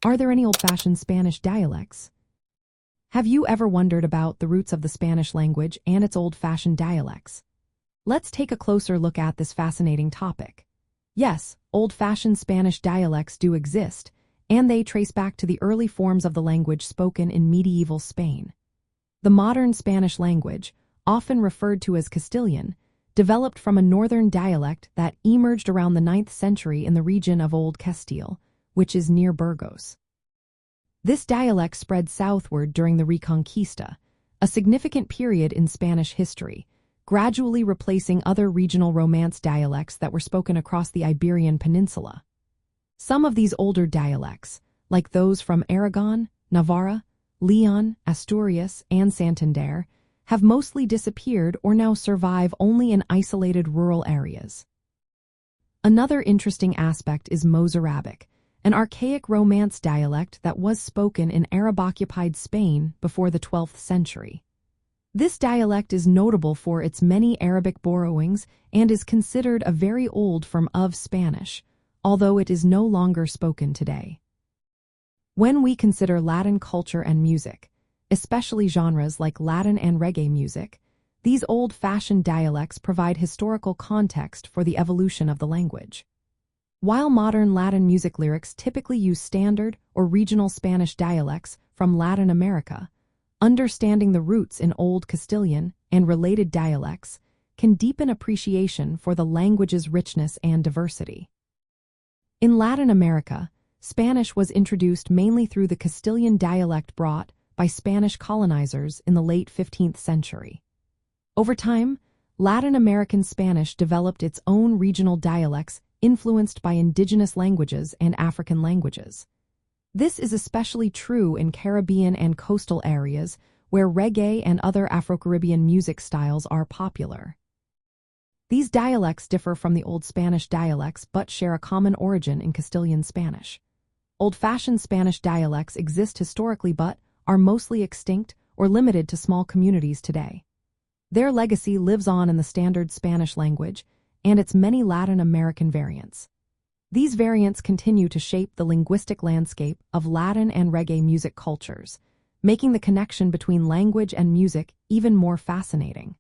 Are there any old-fashioned Spanish dialects? Have you ever wondered about the roots of the Spanish language and its old-fashioned dialects? Let's take a closer look at this fascinating topic. Yes, old-fashioned Spanish dialects do exist, and they trace back to the early forms of the language spoken in medieval Spain. The modern Spanish language, often referred to as Castilian, developed from a northern dialect that emerged around the 9th century in the region of Old Castile, which is near Burgos. This dialect spread southward during the Reconquista, a significant period in Spanish history, gradually replacing other regional Romance dialects that were spoken across the Iberian Peninsula. Some of these older dialects, like those from Aragon, Navarra, Leon, Asturias, and Santander, have mostly disappeared or now survive only in isolated rural areas. Another interesting aspect is Mozarabic, an archaic Romance dialect that was spoken in Arab-occupied Spain before the 12th century. This dialect is notable for its many Arabic borrowings and is considered a very old form of Spanish, although it is no longer spoken today. When we consider Latin culture and music, especially genres like Latin and reggae music, these old-fashioned dialects provide historical context for the evolution of the language. While modern Latin music lyrics typically use standard or regional Spanish dialects from Latin America, understanding the roots in Old Castilian and related dialects can deepen appreciation for the language's richness and diversity. In Latin America, Spanish was introduced mainly through the Castilian dialect brought by Spanish colonizers in the late 15th century. Over time, Latin American Spanish developed its own regional dialects influenced by indigenous languages and African languages. This is especially true in Caribbean and coastal areas where reggae and other Afro-Caribbean music styles are popular. These dialects differ from the Old Spanish dialects but share a common origin in Castilian Spanish. Old-fashioned Spanish dialects exist historically but are mostly extinct or limited to small communities today. Their legacy lives on in the standard Spanish language and its many Latin American variants. These variants continue to shape the linguistic landscape of Latin and reggae music cultures, making the connection between language and music even more fascinating.